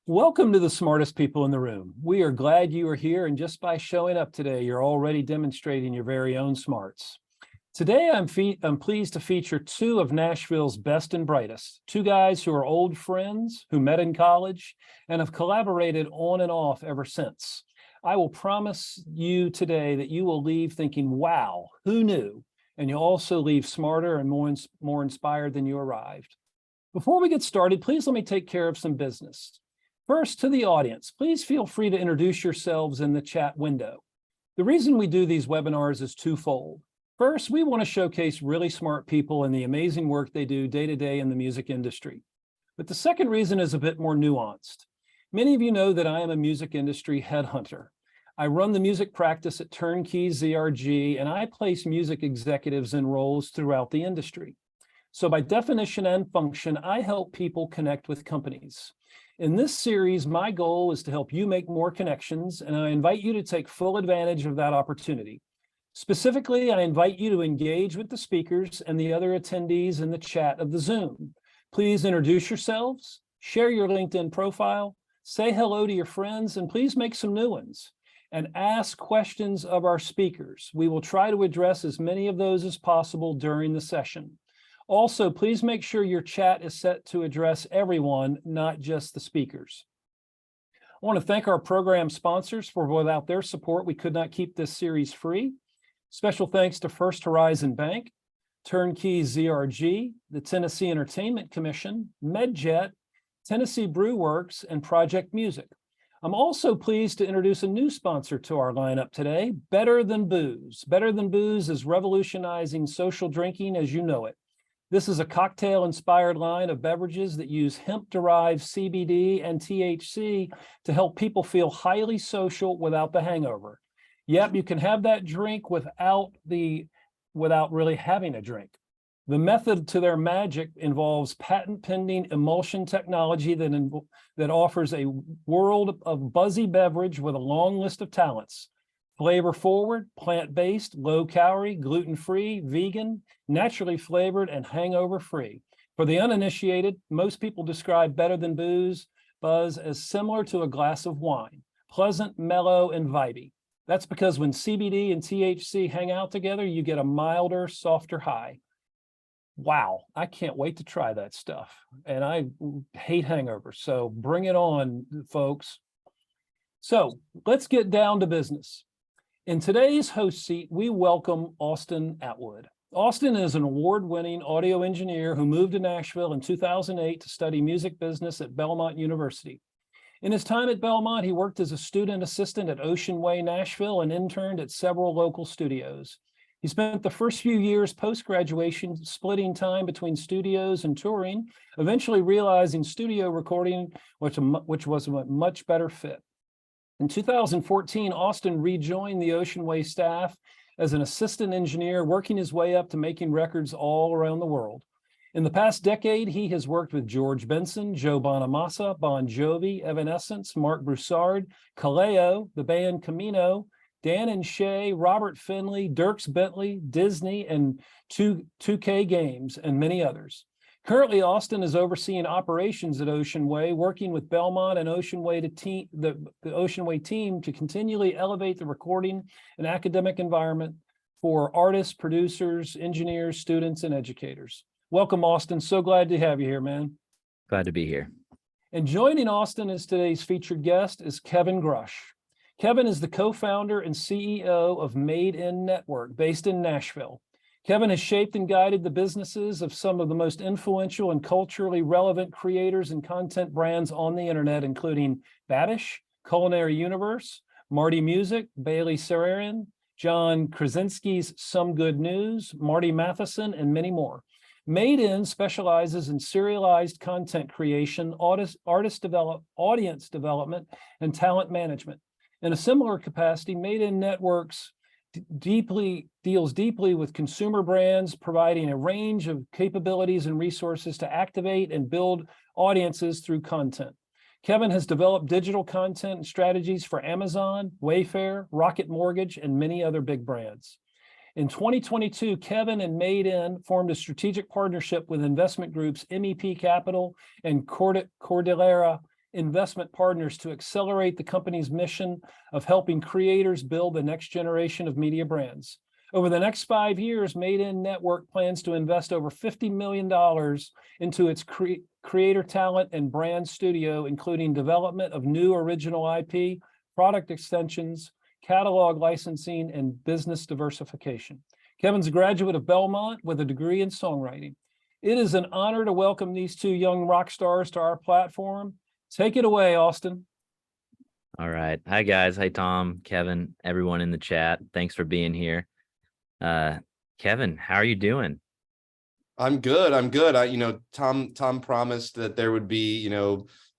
Welcome to the smartest people in the room. We are glad you are here, and just by showing up today, you're already demonstrating your very own smarts. Today, I'm pleased to feature two of Nashville's best and brightest, two guys who are old friends who met in college and have collaborated on and off ever since. I will promise you today that you will leave thinking, wow, who knew? And you'll also leave smarter and more inspired than you arrived. Before we get started, please let me take care of some business. First, to the audience, please feel free to introduce yourselves in the chat window. The reason we do these webinars is twofold. First, we want to showcase really smart people and the amazing work they do day to day in the music industry. But the second reason is a bit more nuanced. Many of you know that I am a music industry headhunter. I run the music practice at Turnkey ZRG, and I place music executives in roles throughout the industry. So by definition and function, I help people connect with companies. In this series, my goal is to help you make more connections, and I invite you to take full advantage of that opportunity. Specifically, I invite you to engage with the speakers and the other attendees in the chat of the Zoom. Please introduce yourselves, share your LinkedIn profile, say hello to your friends, and please make some new ones. And ask questions of our speakers. We will try to address as many of those as possible during the session. Also, please make sure your chat is set to address everyone, not just the speakers. I want to thank our program sponsors, for without their support, we could not keep this series free. Special thanks to First Horizon Bank, Turnkey ZRG, the Tennessee Entertainment Commission, MedJet, Tennessee Brew Works, and Project Music. I'm also pleased to introduce a new sponsor to our lineup today, Better Than Booze. Better Than Booze is revolutionizing social drinking as you know it. This is a cocktail-inspired line of beverages that use hemp-derived CBD and THC to help people feel highly social without the hangover. Yep, you can have that drink without really having a drink. The method to their magic involves patent-pending emulsion technology that offers a world of buzzy beverage with a long list of talents. Flavor forward, plant-based, low-calorie, gluten-free, vegan, naturally flavored, and hangover-free. For the uninitiated, most people describe Better Than Buzz as similar to a glass of wine, pleasant, mellow, and vibey. That's because when CBD and THC hang out together, you get a milder, softer high. Wow, I can't wait to try that stuff. And I hate hangovers, so bring it on, folks. So let's get down to business. In today's host seat, we welcome Austin Atwood. Austin is an award-winning audio engineer who moved to Nashville in 2008 to study music business at Belmont University. In his time at Belmont, he worked as a student assistant at Ocean Way, Nashville, and interned at several local studios. He spent the first few years post-graduation splitting time between studios and touring, eventually realizing studio recording, which was a much better fit. In 2014, Austin rejoined the Ocean Way staff as an assistant engineer, working his way up to making records all around the world. In the past decade, he has worked with George Benson, Joe Bonamassa, Bon Jovi, Evanescence, Mark Broussard, Kaleo, the band Camino, Dan and Shay, Robert Finley, Dierks Bentley, Disney, and 2K Games, and many others. Currently, Austin is overseeing operations at Ocean Way, working with Belmont and Ocean Way the Ocean Way team to continually elevate the recording and academic environment for artists, producers, engineers, students, and educators. Welcome, Austin. So glad to have you here, man. Glad to be here. And joining Austin as today's featured guest is Kevin Grosch. Kevin is the co-founder and CEO of Made In Network, based in Nashville. Kevin has shaped and guided the businesses of some of the most influential and culturally relevant creators and content brands on the internet, including Babish, Culinary Universe, Marty Music, Bailey Sarian, John Krasinski's Some Good News, Marty Matheson, and many more. Made In specializes in serialized content creation, audience development, and talent management. In a similar capacity, Made In Networks deals deeply with consumer brands, providing a range of capabilities and resources to activate and build audiences through content. Kevin has developed digital content and strategies for Amazon, Wayfair, Rocket Mortgage, and many other big brands. In 2022, Kevin and Made In formed a strategic partnership with investment groups MEP Capital and Cordillera investment partners to accelerate the company's mission of helping creators build the next generation of media brands. Over the next 5 years, Made In Network plans to invest over $50 million into its creator talent and brand studio, including development of new original IP, product extensions, catalog licensing, and business diversification. Kevin's a graduate of Belmont with a degree in songwriting. It is an honor to welcome these two young rock stars to our platform. Take it away, Austin. All right. Hi, guys. Hi, Tom, Kevin, everyone in the chat. Thanks for being here. Kevin, how are you doing? I'm good. Tom promised that there would be,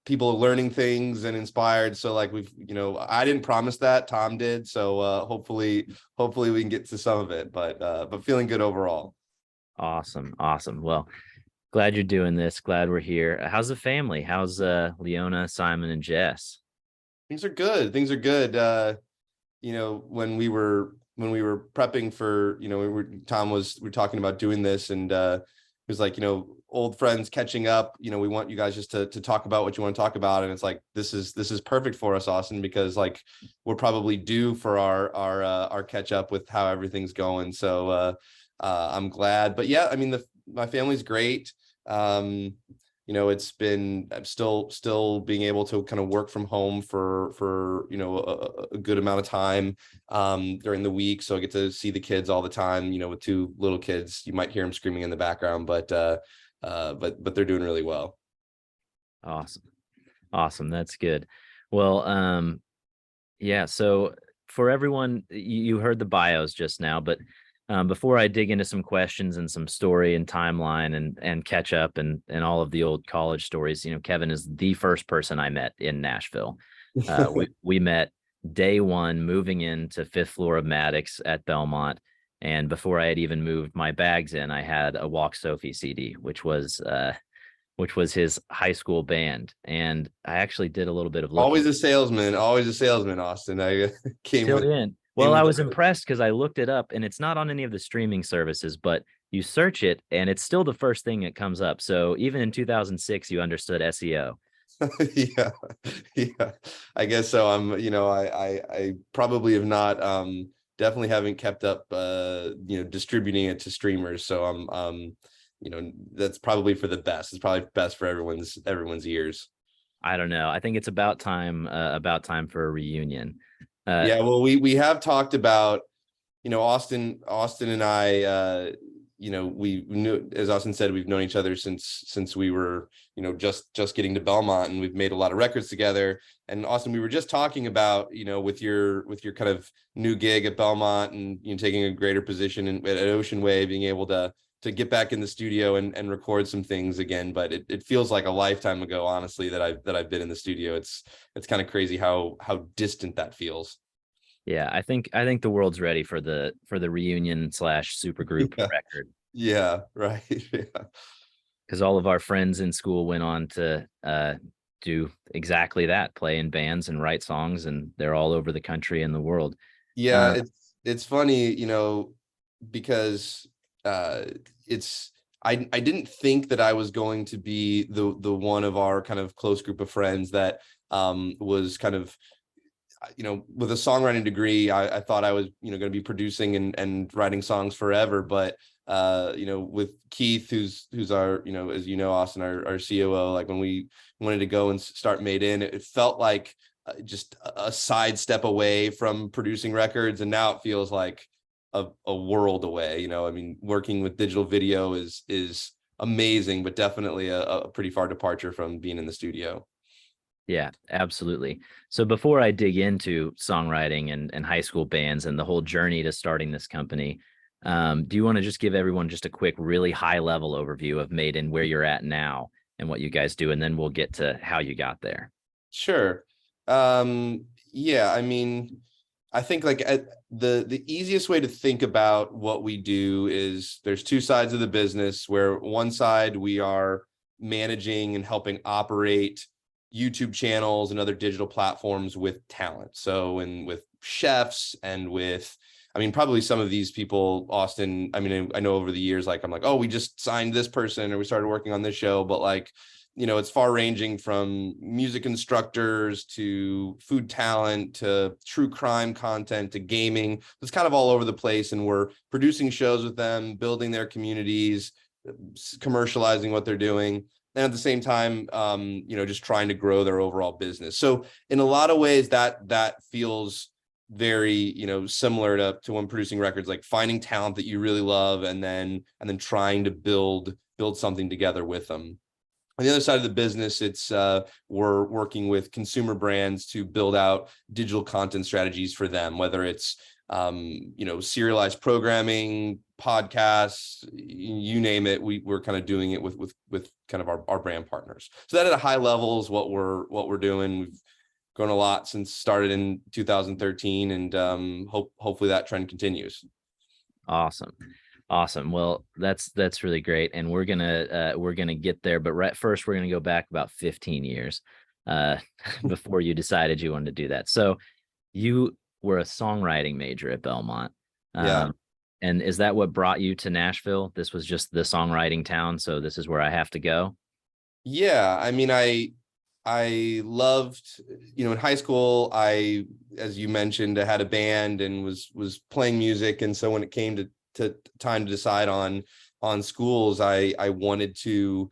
people learning things and inspired. So like I didn't promise that, Tom did. So hopefully we can get to some of it, but feeling good overall. Awesome. Well, glad you're doing this. Glad we're here. How's the family? How's Leona, Simon, and Jess? Things are good. When we were prepping for, we're talking about doing this, and it was like, old friends catching up, we want you guys just to talk about what you want to talk about. And it's like, this is perfect for us, Austin, because like we're probably due for our catch up with how everything's going. So I'm glad, but yeah, I mean, my family's great. I'm still being able to kind of work from home for a good amount of time during the week. So I get to see the kids all the time, with two little kids. You might hear them screaming in the background, but they're doing really well. Awesome. That's good. Well, yeah. So for everyone, you heard the bios just now, but before I dig into some questions and some story and timeline and catch up and all of the old college stories, Kevin is the first person I met in Nashville. We met day one, moving into 5th floor of Maddox at Belmont. And before I had even moved my bags in, I had a Walk Sophie CD, which was his high school band. And I actually did a little bit of looking. Always a salesman, Austin. I came in. Well, I was impressed because I looked it up, and it's not on any of the streaming services, but you search it and it's still the first thing that comes up. So even in 2006, you understood SEO. Yeah, I guess so. I probably have not, definitely haven't kept up, distributing it to streamers. So I'm that's probably for the best. It's probably best for everyone's ears. I don't know. I think it's about time for a reunion. Yeah, well, we have talked about, Austin and I, we knew, as Austin said, we've known each other since we were, just getting to Belmont, and we've made a lot of records together. And Austin, we were just talking about, with your kind of new gig at Belmont and taking a greater position at Ocean Way, being able to get back in the studio and record some things again. But it feels like a lifetime ago, honestly, that I've been in the studio. It's kind of crazy how distant that feels. Yeah, I think the world's ready for the reunion / supergroup record. Yeah, right. Yeah. Because all of our friends in school went on to do exactly that, play in bands and write songs, and they're all over the country and the world. Yeah, it's funny, because I didn't think that I was going to be the one of our kind of close group of friends that was kind of, with a songwriting degree. I thought I was going to be producing and writing songs forever, but with Keith, who's our, as Austin, our COO, like when we wanted to go and start Made In, it felt like just a sidestep away from producing records, and now it feels like a world away. I mean, working with digital video is amazing, but definitely a pretty far departure from being in the studio. Yeah, absolutely. So before I dig into songwriting and high school bands and the whole journey to starting this company, do you want to just give everyone just a quick, really high level overview of Made In, where you're at now and what you guys do, and then we'll get to how you got there? Sure. Yeah, I mean, I think like the easiest way to think about what we do is there's two sides of the business, where one side we are managing and helping operate YouTube channels and other digital platforms with talent. So, and with chefs and with, I mean, probably some of these people, Austin, I mean, I know over the years, like, I'm like, oh, we just signed this person or we started working on this show, but like, it's far ranging from music instructors to food talent to true crime content to gaming. It's kind of all over the place, and we're producing shows with them, building their communities, commercializing what they're doing, and at the same time, just trying to grow their overall business. So in a lot of ways, that feels very, similar to when producing records, like finding talent that you really love and then trying to build something together with them. On the other side of the business, it's we're working with consumer brands to build out digital content strategies for them, whether it's serialized programming, podcasts, you name it. We're kind of doing it with kind of our brand partners. So that at a high level is what we're doing. We've grown a lot since started in 2013, and hopefully that trend continues. Awesome. Well, that's really great, and we're gonna get there. But first, we're gonna go back about 15 years before you decided you wanted to do that. So you were a songwriting major at Belmont. Yeah. And is that what brought you to Nashville? This was just the songwriting town, so this is where I have to go. Yeah, I mean, I loved, in high school, as you mentioned, I had a band and was playing music, and so when it came to time to decide on schools, I wanted to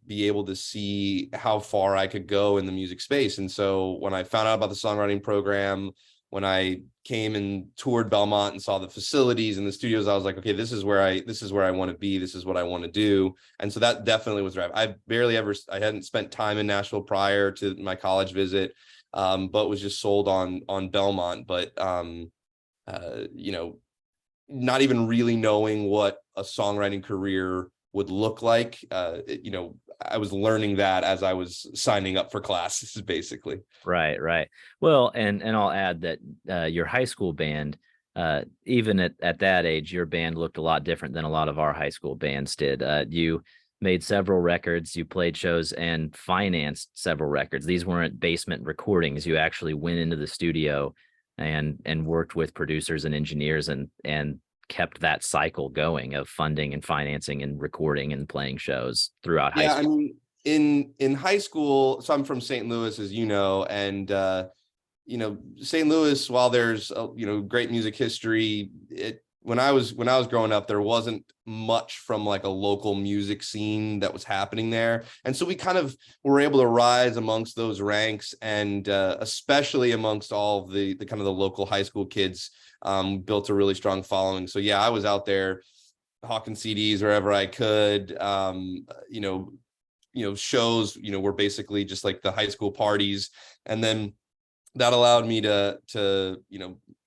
be able to see how far I could go in the music space. And so when I found out about the songwriting program, when I came and toured Belmont and saw the facilities and the studios, I was like, okay, this is where I want to be. This is what I want to do. And so that definitely was right. I hadn't spent time in Nashville prior to my college visit, but was just sold on Belmont. But not even really knowing what a songwriting career would look like. I was learning that as I was signing up for classes, basically. Right. Well, and I'll add that your high school band, even at that age, your band looked a lot different than a lot of our high school bands did. You made several records, you played shows and financed several records. These weren't basement recordings. You actually went into the studio and worked with producers and engineers and kept that cycle going of funding and financing and recording and playing shows throughout high school. I mean, in high school, so I'm from St. Louis, as you know, and St. Louis, while there's great music history, when I was growing up, there wasn't much from like a local music scene that was happening there. And so we kind of were able to rise amongst those ranks, and especially amongst all of the kind of the local high school kids, built a really strong following. So yeah, I was out there hawking CDs wherever I could. Shows, were basically just like the high school parties. And then that allowed me to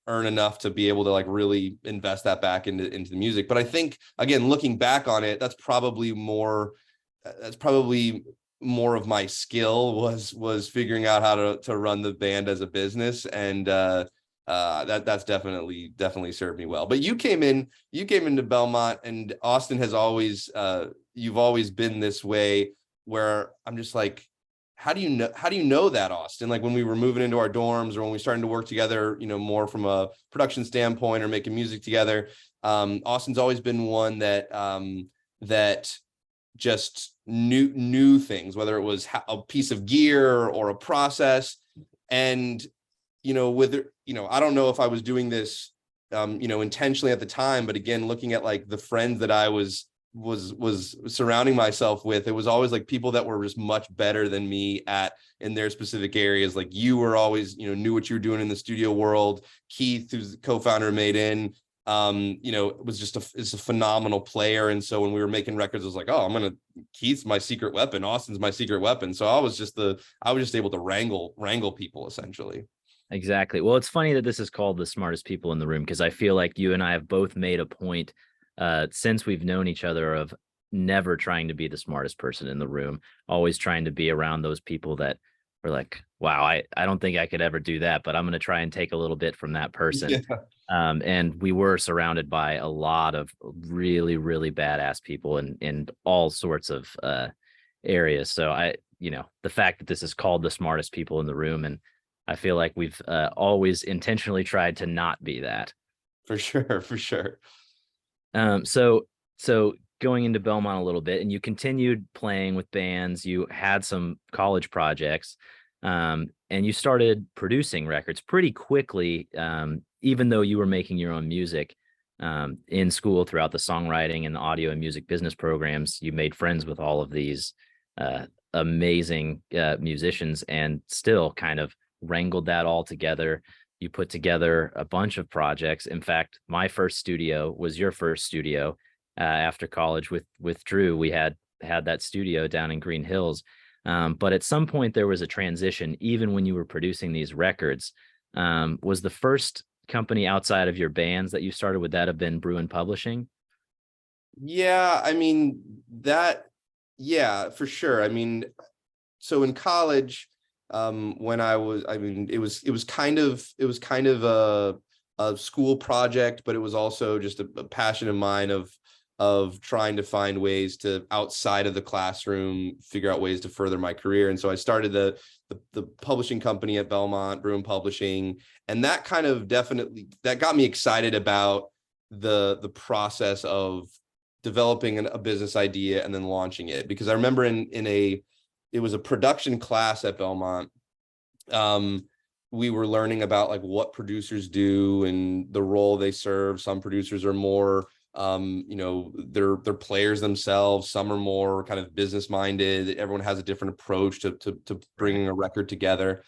earn enough to be able to like really invest that back into the music. But I think, again, looking back on it, that's probably more of my skill was figuring out how to run the band as a business. And that's definitely served me well. But you came into Belmont, and Austin has always, you've always been this way, where I'm just like, how do you know that, Austin? Like when we were moving into our dorms, or when we started to work together, more from a production standpoint or making music together, Austin's always been one that just knew things, whether it was a piece of gear or a process. And I don't know if I was doing this intentionally at the time, but again, looking at like the friends that I was surrounding myself with, it was always like people that were just much better than me in their specific areas. Like you were always, knew what you were doing in the studio world. Keith, who's the co-founder of Made In, is a phenomenal player. And so when we were making records, I was like, oh, Keith's my secret weapon. Austin's my secret weapon. So I was just able to wrangle people, essentially. Exactly. Well, it's funny that this is called The Smartest People in the Room, because I feel like you and I have both made a point since we've known each other of never trying to be the smartest person in the room, always trying to be around those people that were like, wow, I don't think I could ever do that, but I'm going to try and take a little bit from that person. Yeah. And we were surrounded by a lot of really, really badass people in all sorts of areas. So the fact that this is called The Smartest People in the Room, and I feel like we've always intentionally tried to not be that. For sure. So going into Belmont a little bit, and you continued playing with bands. You had some college projects, and you started producing records pretty quickly, even though you were making your own music in school throughout the songwriting and the audio and music business programs. You made friends with all of these amazing musicians, and still kind of wrangled that all together. You put together a bunch of projects. In fact, my first studio was your first studio. After college with Drew, we had that studio down in Green Hills. But at some point there was a transition, even when you were producing these records. Was the first company outside of your bands that you started, would that have been Bruin Publishing? Yeah, I mean, yeah, for sure. I mean, so in college, when it was kind of a school project, but it was also just a passion of mine of trying to find ways to, outside of the classroom, figure out ways to further my career. And so I started the publishing company at Belmont, Bruin Publishing, and that kind of that got me excited about the process of developing a business idea and then launching it. Because I remember it was a production class at Belmont. We were learning about like what producers do and the role they serve. Some producers are more they're players themselves. Some are more kind of business minded. Everyone has a different approach to bringing a record together.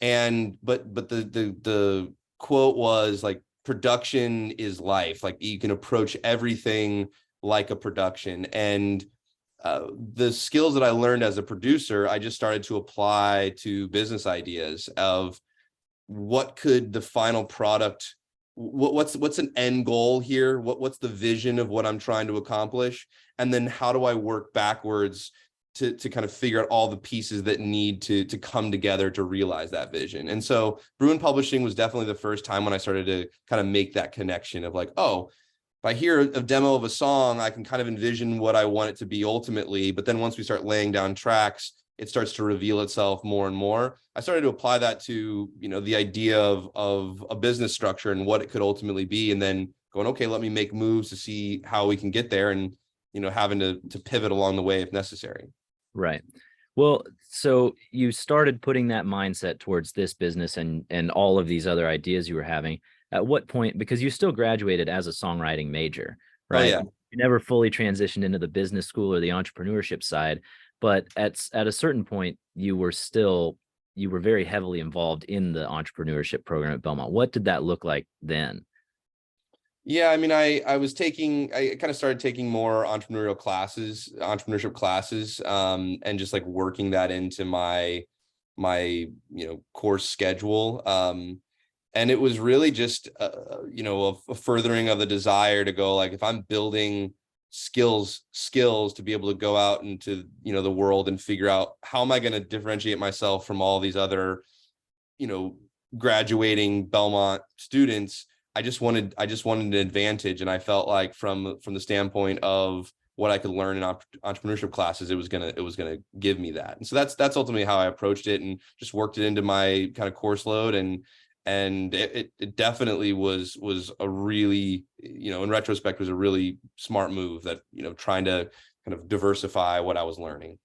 And but the quote was like, production is life. Like, you can approach everything like a production. And the skills that I learned as a producer, I just started to apply to business ideas of what could the final product, what's an end goal here? What's the vision of what I'm trying to accomplish? And then how do I work backwards to kind of figure out all the pieces that need to come together to realize that vision? And so Bruin Publishing was definitely the first time when I started to kind of make that connection of like, oh, if I hear a demo of a song, I can kind of envision what I want it to be ultimately. But then once we start laying down tracks, it starts to reveal itself more and more. I started to apply that to, the idea of a business structure and what it could ultimately be. And then going, okay, let me make moves to see how we can get there, and, having to pivot along the way if necessary. Right. Well, so you started putting that mindset towards this business and all of these other ideas you were having. At what point, because you still graduated as a songwriting major, right? Oh, yeah. You never fully transitioned into the business school or the entrepreneurship side, but at a certain point, you were very heavily involved in the entrepreneurship program at Belmont. What did that look like then? Yeah, I mean, I kind of started taking more entrepreneurship classes, and just like working that into my course schedule. And it was really just, a furthering of the desire to go, like, if I'm building skills to be able to go out into, the world and figure out how am I going to differentiate myself from all these other, graduating Belmont students. I just wanted an advantage. And I felt like from the standpoint of what I could learn in entrepreneurship classes, it was gonna give me that. And so that's ultimately how I approached it, and just worked it into my kind of course load. And it definitely was a really, in retrospect, was a really smart move that, trying to kind of diversify what I was learning.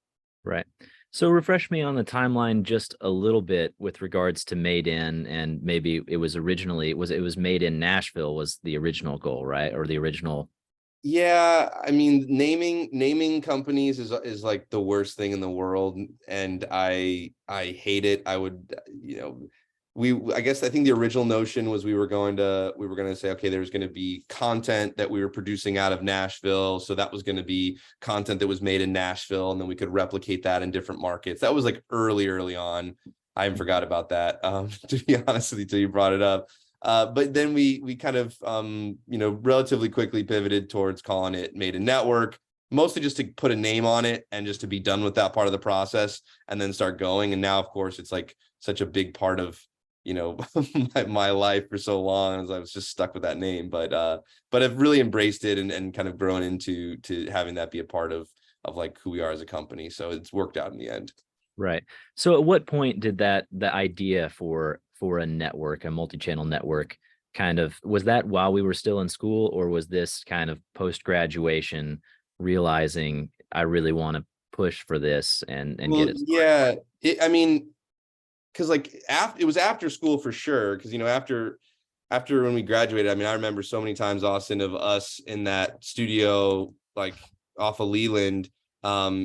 Right. So refresh me on the timeline just a little bit with regards to Made In, and maybe it was Made in Nashville was the original goal, right? Or the original. Yeah, I mean, naming companies is like the worst thing in the world, and I hate it. I would, I think the original notion was we were going to say, okay, there's going to be content that we were producing out of Nashville. So that was going to be content that was made in Nashville, and then we could replicate that in different markets. That was like early on. I haven't forgot about that, to be honest with you, till you brought it up. But then we kind of, relatively quickly pivoted towards calling it Made in Network, mostly just to put a name on it and just to be done with that part of the process and then start going. And now, of course, it's like such a big part of, my life for so long, as I was just stuck with that name. But I've really embraced it and kind of grown into having that be a part of like who we are as a company. So it's worked out in the end. Right. So at what point did the idea for a network, a multi-channel network, was that while we were still in school, or was this kind of post-graduation realizing I really want to push for this and Well, get it started? yeah, I mean, because like after it was after school for sure. Because after when we graduated, I mean, I remember so many times, Austin, of us in that studio, like off of Leland,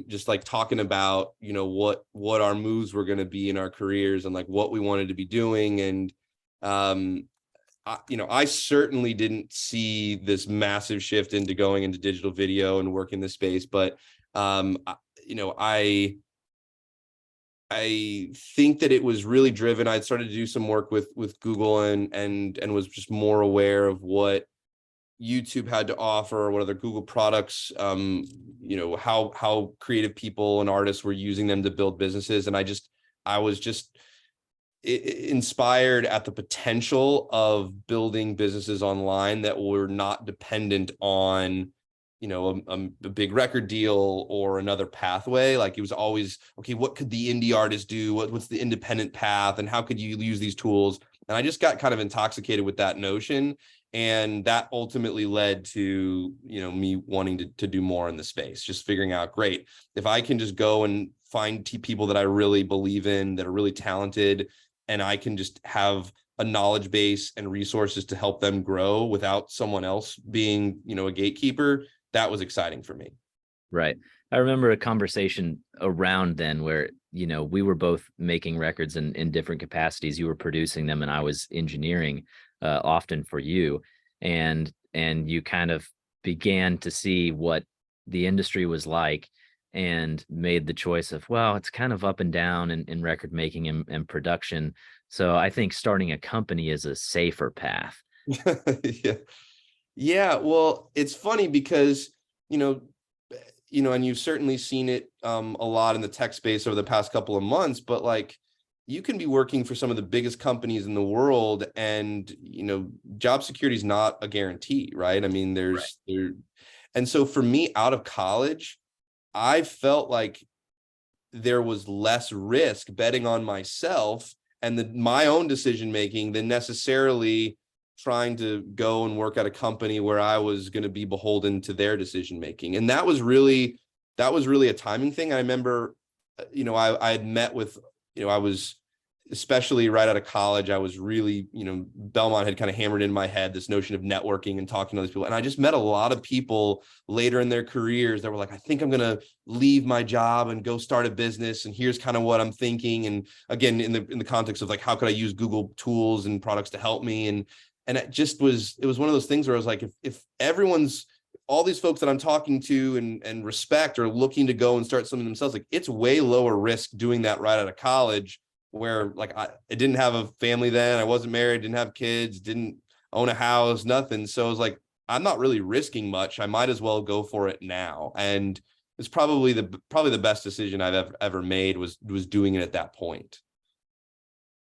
just like talking about, what our moves were going to be in our careers and like what we wanted to be doing. And I certainly didn't see this massive shift into going into digital video and work in this space, but I think that it was really driven. I'd started to do some work with Google and was just more aware of what YouTube had to offer, what other Google products, how creative people and artists were using them to build businesses. And I was just inspired at the potential of building businesses online that were not dependent on a big record deal or another pathway. Like it was always, okay, what could the indie artist do? What's the independent path, and how could you use these tools? And I just got kind of intoxicated with that notion, and that ultimately led to me wanting to do more in the space. Just figuring out, great, if I can just go and find people that I really believe in, that are really talented, and I can just have a knowledge base and resources to help them grow without someone else being a gatekeeper, that was exciting for me. Right. I remember a conversation around then where, we were both making records in different capacities. You were producing them and I was engineering, often for you. And you kind of began to see what the industry was like and made the choice of, well, it's kind of up and down in record making and production. So I think starting a company is a safer path. Yeah. Yeah, well, it's funny because, and you've certainly seen it a lot in the tech space over the past couple of months, but like you can be working for some of the biggest companies in the world and, job security is not a guarantee, right? I mean, and so for me out of college, I felt like there was less risk betting on myself and my own decision making than necessarily trying to go and work at a company where I was going to be beholden to their decision making. And that was really a timing thing. I remember, I had met with, I was, especially right out of college, I was really, Belmont had kind of hammered in my head this notion of networking and talking to other people. And I just met a lot of people later in their careers that were like, I think I'm going to leave my job and go start a business. And here's kind of what I'm thinking. And again, in the context of like, how could I use Google tools and products to help me? And it was one of those things where I was like, if all these folks that I'm talking to and respect are looking to go and start something themselves, like it's way lower risk doing that right out of college, where like I didn't have a family then, I wasn't married, didn't have kids, didn't own a house, nothing. So I was like, I'm not really risking much. I might as well go for it now. And it's probably the best decision I've ever made was doing it at that point.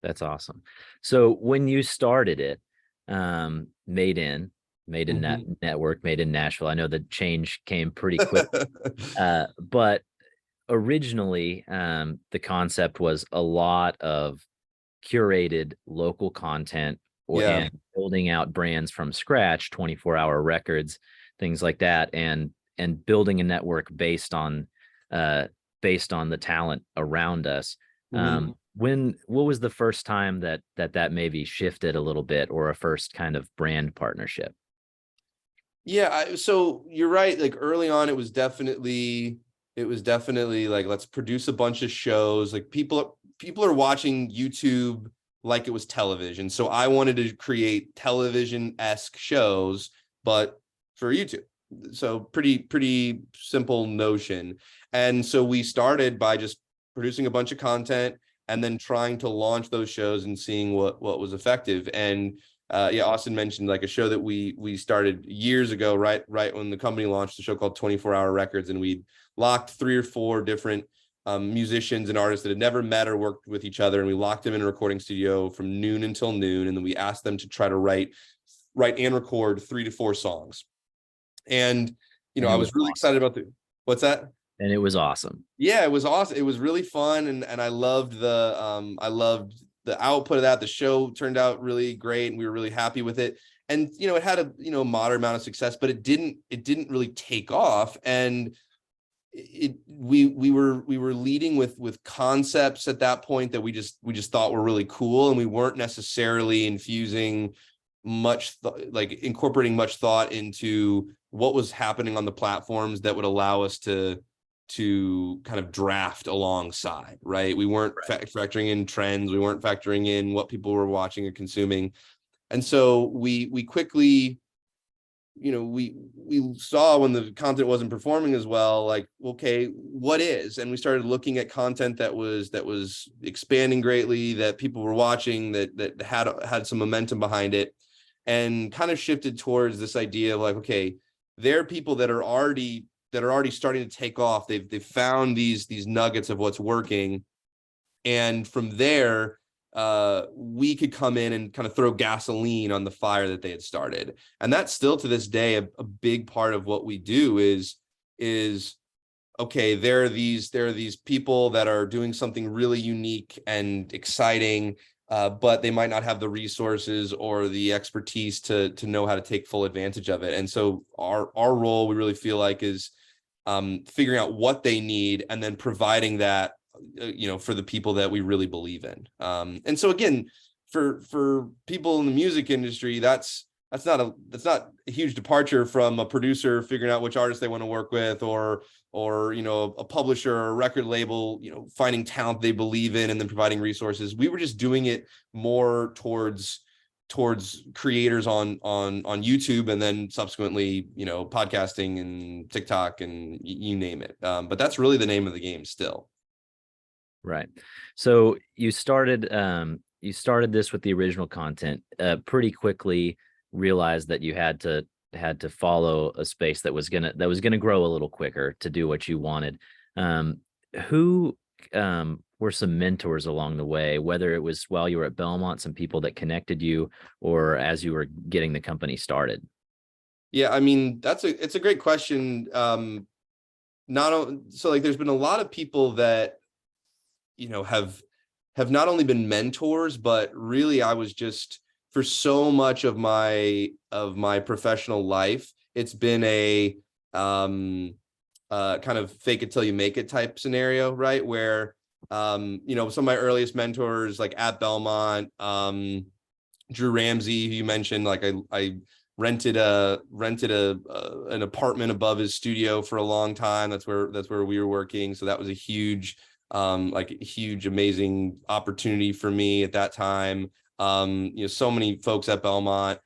That's awesome. So when you started it, Made in Network, Made in Nashville, I know the change came pretty quick, but originally the concept was a lot of curated local content and building out brands from scratch, 24-hour records, things like that, and building a network based on the talent around us. What was the first time that maybe shifted a little bit, or a first kind of brand partnership? Yeah, so you're right. Like early on, it was definitely like, let's produce a bunch of shows. Like people are watching YouTube like it was television. So I wanted to create television-esque shows, but for YouTube. So pretty simple notion. And so we started by just producing a bunch of content and then trying to launch those shows and seeing what was effective. And Austin mentioned like a show that we started years ago, right when the company launched, a show called 24-Hour Records, and we locked 3 or 4 different musicians and artists that had never met or worked with each other, and we locked them in a recording studio from noon until noon, and then we asked them to try to write and record 3 to 4 songs. And I was really excited about what's that? And it was awesome. Yeah, it was awesome. It was really fun, and I loved the output of that. The show turned out really great, and we were really happy with it. and it had a moderate amount of success, but it didn't really take off. And we were leading with concepts at that point that we just thought were really cool, and we weren't necessarily infusing much incorporating much thought into what was happening on the platforms that would allow us to kind of draft alongside, right? We weren't factoring in trends, we weren't factoring in what people were watching or consuming. And so we quickly, we saw when the content wasn't performing as well, like, okay, what is? And we started looking at content that was expanding greatly, that people were watching, that had some momentum behind it, and kind of shifted towards this idea of like, okay, there are people that are already starting to take off. They've found these nuggets of what's working, and from there, we could come in and kind of throw gasoline on the fire that they had started. And that's still to this day a big part of what we do is okay, there are these people that are doing something really unique and exciting, but they might not have the resources or the expertise to know how to take full advantage of it. And so our role, we really feel like, is figuring out what they need and then providing that for the people that we really believe in. And so again, for people in the music industry, that's not a huge departure from a producer figuring out which artist they want to work with, or a publisher or a record label, finding talent they believe in and then providing resources. We were just doing it more towards creators on YouTube, and then subsequently, podcasting and TikTok and you name it. But that's really the name of the game still. Right. So you started this with the original content, pretty quickly realized that you had to follow a space that was gonna grow a little quicker to do what you wanted. Who were some mentors along the way, whether it was while you were at Belmont, some people that connected you, or as you were getting the company started? Yeah, I mean, it's a great question. So like, there's been a lot of people that have not only been mentors, but really I was just, for so much of my professional life, it's been a kind of fake it till you make it type scenario, right? Where some of my earliest mentors, like at Belmont, Drew Ramsey, who you mentioned, like I rented an apartment above his studio for a long time. That's where we were working. So that was a huge amazing opportunity for me at that time. So many folks at Belmont.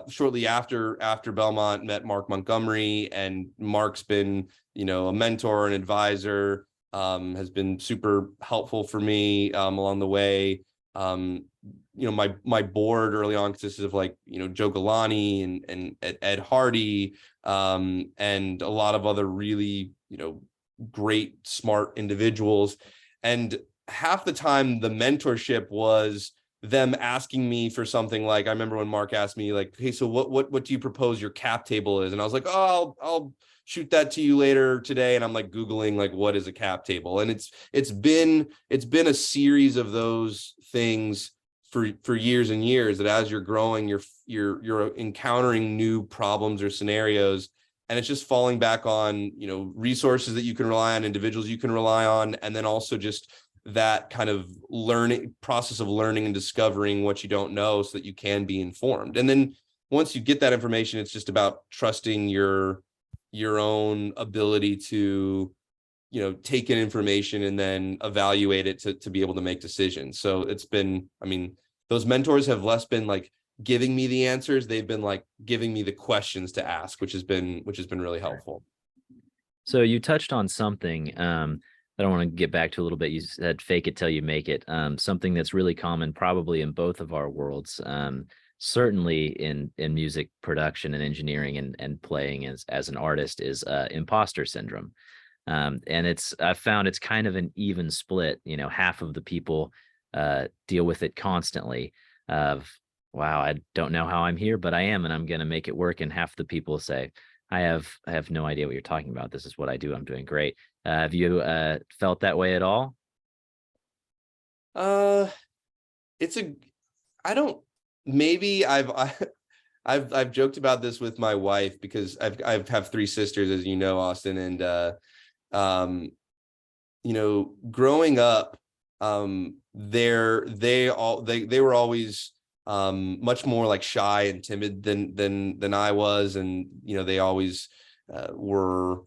Shortly after Belmont, met Mark Montgomery, and Mark's been a mentor and advisor, has been super helpful for me along the way. My board early on consisted of Joe Galani and Ed Hardy, and a lot of other really great, smart individuals. And half the time the mentorship was them asking me for something. Like, I remember when Mark asked me, like, hey, so what do you propose your cap table is? And I was like, oh, I'll shoot that to you later today. And I'm like Googling, like, what is a cap table? And it's been a series of those things for years and years, that as you're growing, you're encountering new problems or scenarios. And it's just falling back on, resources that you can rely on, individuals you can rely on, and then also just that kind of process of learning and discovering what you don't know so that you can be informed. And then once you get that information, it's just about trusting your own ability to, take in information and then evaluate it to be able to make decisions. So it's been, those mentors have less been like giving me the answers. They've been like giving me the questions to ask, which has been really helpful. So you touched on something that I want to get back to a little bit. You said fake it till you make it. Something that's really common probably in both of our worlds, certainly in music production and engineering and playing as an artist, is imposter syndrome. And I've found it's kind of an even split. Half of the people deal with it constantly of, wow, I don't know how I'm here, but I am, and I'm going to make it work. And half the people say, I have no idea what you're talking about. This is what I do. I'm doing great. Have you felt that way at all? Maybe I've joked about this with my wife because I have three sisters, as you know, Austin, and you know, growing up, they were always much more like shy and timid than I was, and you know, they always were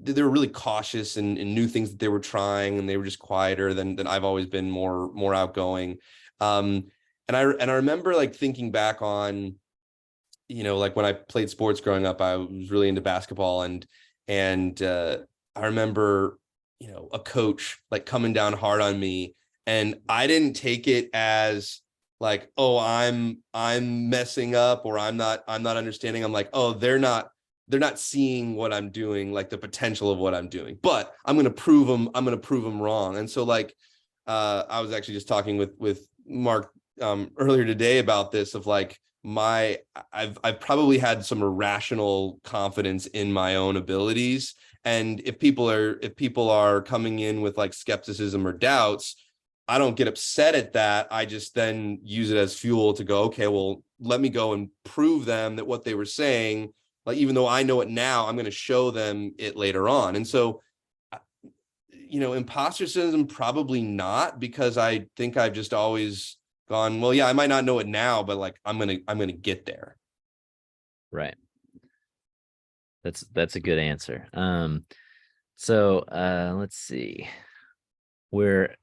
really cautious and knew things that they were trying, and they were just quieter than I've always been more outgoing. And I remember like thinking back on, you know, like when I played sports growing up, I was really into basketball, and I remember, you know, a coach like coming down hard on me, and I didn't take it as like, oh, I'm messing up, or I'm not understanding. I'm like, oh, they're not seeing what I'm doing, like the potential of what I'm doing, but I'm going to prove them wrong. And so like, I was actually just talking with Mark earlier today about this, of like, I've probably had some irrational confidence in my own abilities. And if people are coming in with like skepticism or doubts, I don't get upset at that. I just then use it as fuel to go, okay, well, let me go and prove them that what they were saying, like, even though I know it now, I'm going to show them it later on. And so, you know, imposter syndrome, probably not, because I think I've just always gone, well, yeah, I might not know it now, but like, I'm going to get there. Right. That's a good answer. So let's see. We're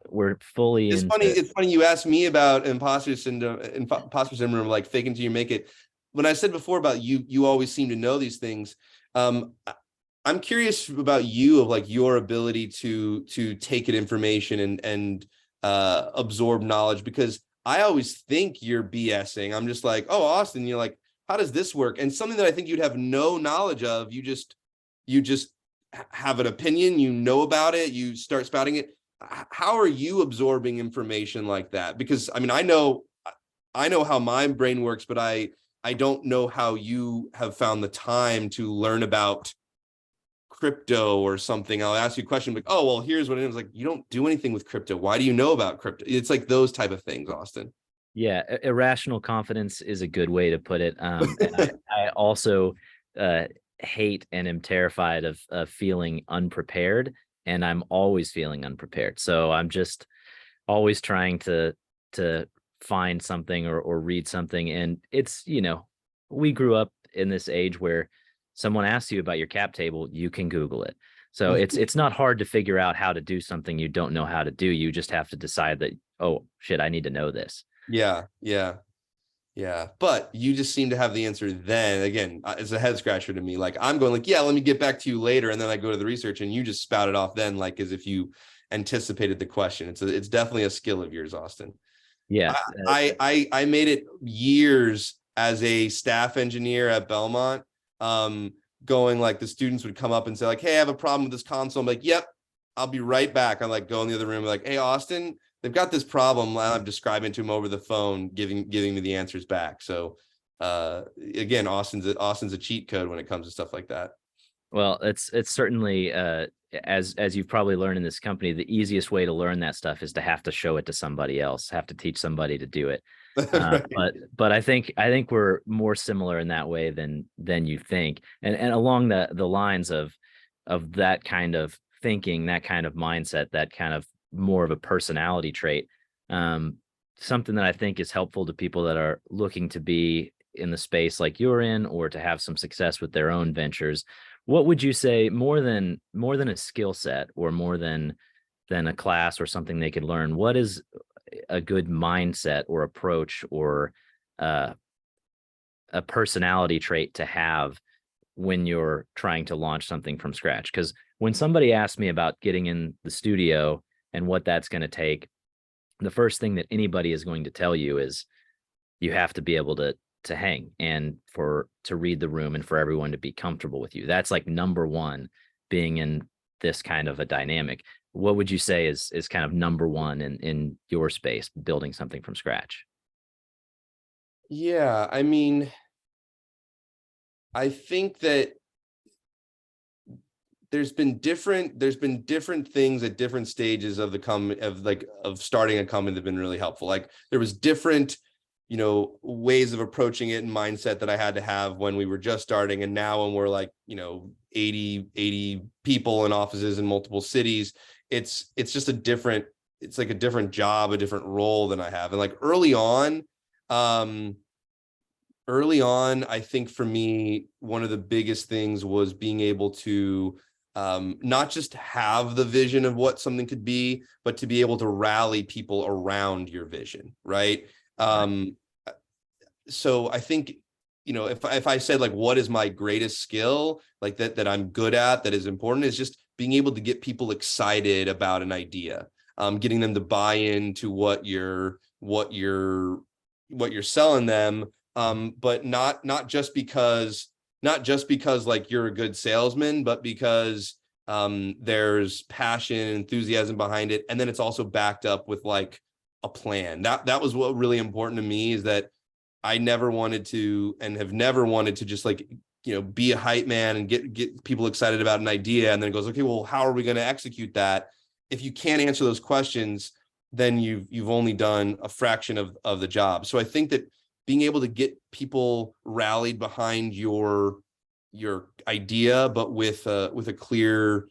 fully It's into... It's funny you asked me about imposter syndrome, like fake until you make it. When I said before about you always seem to know these things. I'm curious about you, of like your ability to take in information and absorb knowledge, because I always think you're BSing. I'm just like, oh, Austin, you're like, how does this work? And something that I think you'd have no knowledge of, you just have an opinion, you know about it, you start spouting it. How are you absorbing information like that? Because I mean, I know how my brain works, but I don't know how you have found the time to learn about crypto or something. I'll ask you a question like, oh, well, here's what it is. Like, you don't do anything with crypto. Why do you know about crypto? It's like those type of things, Austin. Yeah, irrational confidence is a good way to put it. And I also hate and am terrified of feeling unprepared, and I'm always feeling unprepared. So I'm just always trying to find something or read something. And it's, you know, we grew up in this age where someone asks you about your cap table, you can Google it. So it's not hard to figure out how to do something you don't know how to do. You just have to decide that, oh shit, I need to know this. Yeah. But you just seem to have the answer then. Again, it's a head scratcher to me. Like, I'm going like, yeah, let me get back to you later. And then I go to the research, and you just spout it off then, like as if you anticipated the question. It's definitely a skill of yours, Austin. Yeah. I made it years as a staff engineer at Belmont, going like, the students would come up and say like, hey, I have a problem with this console. I'm like, yep, I'll be right back. I like go in the other room, like, hey, Austin, they've got this problem. I'm describing to him over the phone, giving me the answers back. So again, Austin's a cheat code when it comes to stuff like that. Well, it's certainly as you've probably learned in this company, the easiest way to learn that stuff is to have to show it to somebody else, have to teach somebody to do it. Right. But I think we're more similar in that way than you think. And along the lines of that kind of thinking, that kind of mindset, that kind of more of a personality trait, something that I think is helpful to people that are looking to be in the space like you're in, or to have some success with their own ventures. What would you say, more than a skill set, or more than a class or something they could learn, what is a good mindset or approach, or a personality trait to have when you're trying to launch something from scratch? Because when somebody asks me about getting in the studio and what that's going to take, the first thing that anybody is going to tell you is you have to be able to hang, and to read the room, and for everyone to be comfortable with you. That's like number one, being in this kind of a dynamic. What would you say is kind of number one in your space, building something from scratch? Yeah, I mean, I think that there's been different things at different stages of starting a company that have been really helpful. Like, there was different ways of approaching it and mindset that I had to have when we were just starting. And now when we're like, 80 people in offices in multiple cities, it's just it's like a different job, a different role than I have. And like early on, I think for me, one of the biggest things was being able to not just have the vision of what something could be, but to be able to rally people around your vision, right? So I think, if I said like, what is my greatest skill, like that I'm good at, that is important, is just being able to get people excited about an idea, getting them to buy into what you're selling them, but not just because like you're a good salesman, but because there's passion and enthusiasm behind it, and then it's also backed up with like a plan. That was what really important to me, is that I never wanted to, and have never wanted to, just like, be a hype man and get people excited about an idea, and then it goes, okay, well, how are we going to execute that? If you can't answer those questions, then you've only done a fraction of the job. So I think that being able to get people rallied behind your idea, but with a clear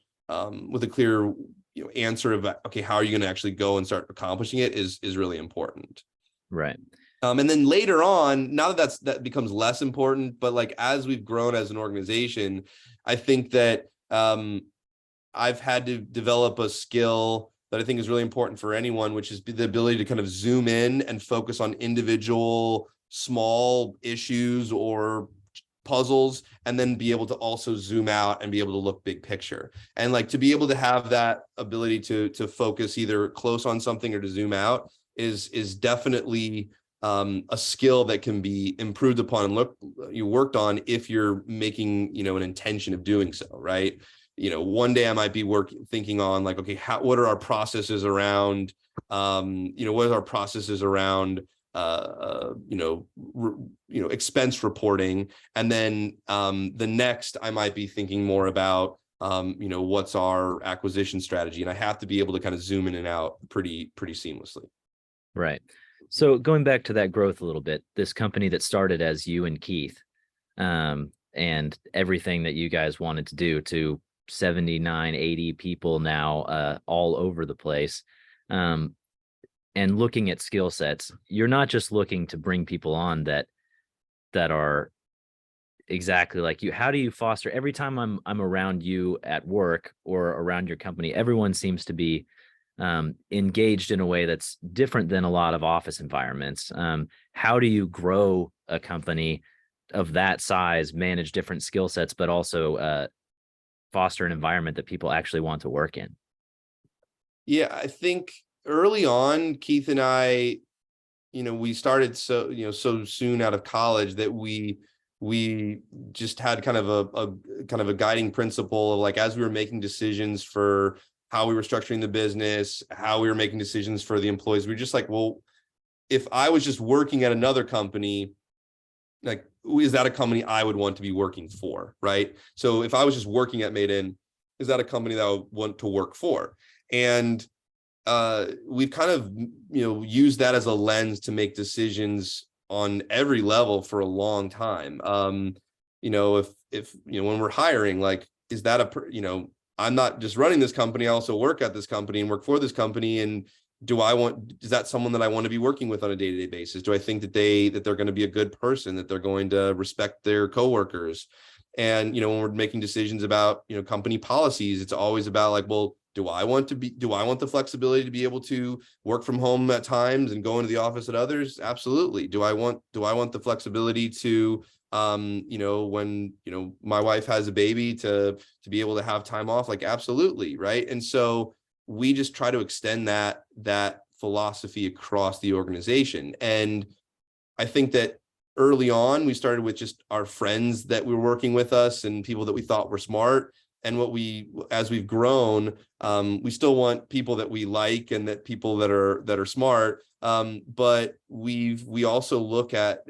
answer of, okay, how are you going to actually go and start accomplishing it, is really important. Right. And then later on, now that becomes less important, but like as we've grown as an organization, I think that I've had to develop a skill that I think is really important for anyone, which is the ability to kind of zoom in and focus on individual small issues or puzzles, and then be able to also zoom out and be able to look big picture. And like to be able to have that ability to focus either close on something or to zoom out is definitely a skill that can be improved upon and you worked on if you're making, an intention of doing so, right? One day I might be thinking on like, okay, what are our processes around, what are our processes around, expense reporting. And then the next I might be thinking more about, what's our acquisition strategy? And I have to be able to kind of zoom in and out pretty seamlessly. Right. So going back to that growth a little bit, this company that started as you and Keith, and everything that you guys wanted to do, to 79, 80 people now, all over the place. And looking at skill sets, you're not just looking to bring people on that are exactly like you. How do you foster? Every time I'm around you at work or around your company, everyone seems to be engaged in a way that's different than a lot of office environments. How do you grow a company of that size, manage different skill sets, but also foster an environment that people actually want to work in? Yeah, I think early on, Keith and I, we started so soon out of college that we just had kind of a guiding principle of like, as we were making decisions for how we were structuring the business, how we were making decisions for the employees, we were just like, well, if I was just working at another company, like, is that a company I would want to be working for, right? So if I was just working at Made In, is that a company that I would want to work for? And we've kind of, used that as a lens to make decisions on every level for a long time. If when we're hiring, like, is that I'm not just running this company, I also work at this company and work for this company. And is that someone that I want to be working with on a day-to-day basis? Do I think that they're going to be a good person, that they're going to respect their coworkers? And, when we're making decisions about, company policies, it's always about like, well, do I want the flexibility to be able to work from home at times and go into the office at others? Absolutely. Do I want the flexibility to, when, my wife has a baby, to be able to have time off? Like, absolutely. Right. And so we just try to extend that philosophy across the organization. And I think that early on, we started with just our friends that were working with us and people that we thought were smart. And as we've grown, we still want people that we like and that people that are smart. But we also look at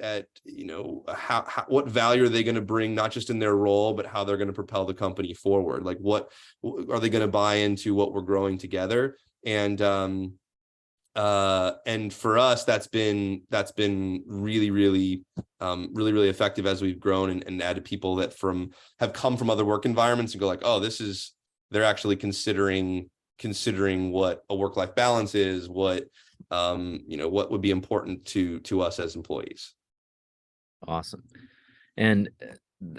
how what value are they going to bring, not just in their role, but how they're going to propel the company forward. Like, what are they going to buy into what we're growing together? And And for us, that's been really, really, really effective as we've grown and added people that have come from other work environments and go like, oh, they're actually considering what a work-life balance is, what what would be important to us as employees. Awesome. And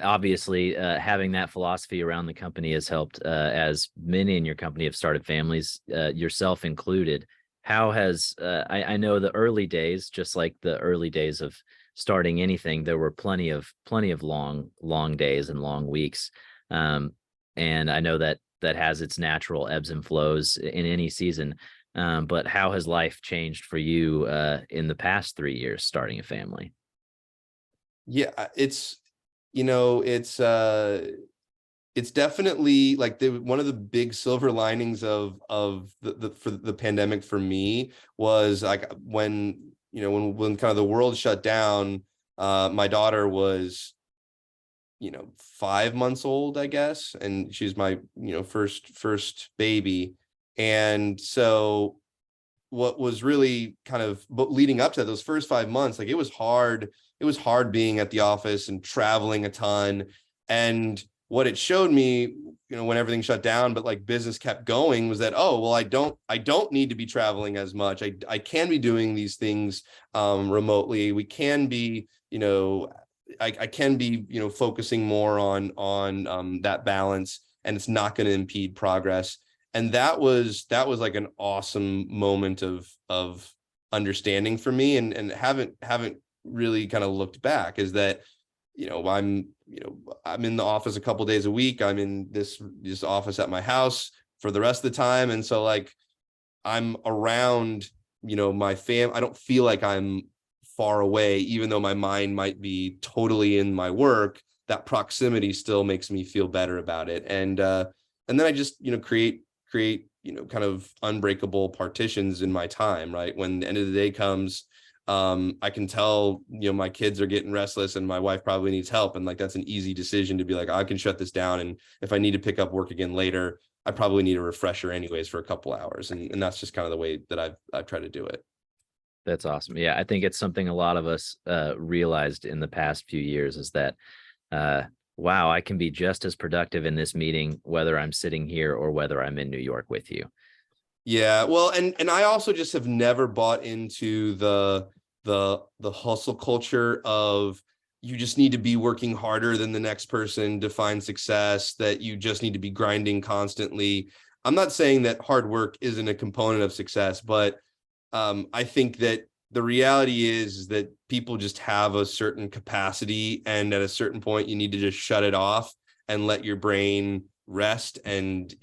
obviously, having that philosophy around the company has helped, as many in your company have started families, yourself included. How has, I know the early days, just like the early days of starting anything, there were plenty of long days and long weeks. And I know that has its natural ebbs and flows in any season. But how has life changed for you in the past 3 years starting a family? Yeah, it's it's definitely like one of the big silver linings of the pandemic for me was like when when kind of the world shut down, my daughter was 5 months old, I guess, and she's my first baby. And so what was really kind of, but leading up to those first 5 months, like it was hard being at the office and traveling a ton. And what it showed me, when everything shut down, but like business kept going, was that, oh, well, I don't need to be traveling as much. I can be doing these things remotely. We can be, I can be, focusing more on that balance, and it's not going to impede progress. And that was like an awesome moment of understanding for me, and haven't really kind of looked back. Is that I'm in the office a couple days a week. I'm in this office at my house for the rest of the time, and so like I'm around my I don't feel like I'm far away, even though my mind might be totally in my work. That proximity still makes me feel better about it. And then I just create kind of unbreakable partitions in my time, right? When the end of the day comes, I can tell my kids are getting restless and my wife probably needs help, and like that's an easy decision to be like, I can shut this down, and if I need to pick up work again later, I probably need a refresher anyways for a couple hours. And that's just kind of the way that I've tried to do it. That's awesome. Yeah, I think it's something a lot of us realized in the past few years, is that wow, I can be just as productive in this meeting whether I'm sitting here or whether I'm in New York with you. Yeah, well, and I also just have never bought into the hustle culture of you just need to be working harder than the next person to find success, that you just need to be grinding constantly. I'm not saying that hard work isn't a component of success, but I think that the reality is that people just have a certain capacity, and at a certain point you need to just shut it off and let your brain rest and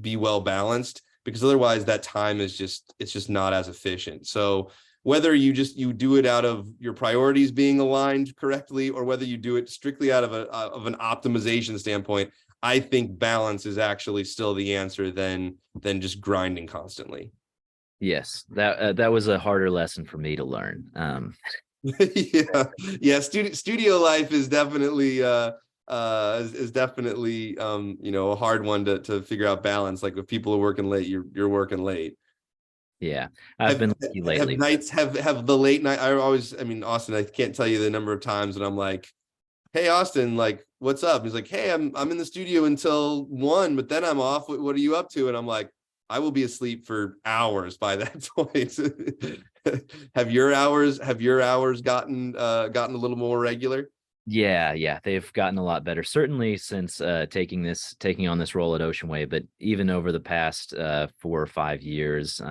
be well balanced, because otherwise that time is it's just not as efficient. So whether you do it out of your priorities being aligned correctly, or whether you do it strictly out of an optimization standpoint, I think balance is actually still the answer than just grinding constantly. Yes, that was a harder lesson for me to learn. Yeah. Studio life is definitely a hard one to figure out balance. Like if people are working late, you're working late. Yeah, I've been lucky lately. Have the late night. Austin, I can't tell you the number of times when I'm like, hey Austin, like what's up? He's like, hey, I'm in the studio until 1, but then I'm off. What are you up to? And I'm like, I will be asleep for hours by that point. Have your hours gotten a little more regular? Yeah, they've gotten a lot better, certainly since taking on this role at Ocean Way, but even over the past 4 or 5 years,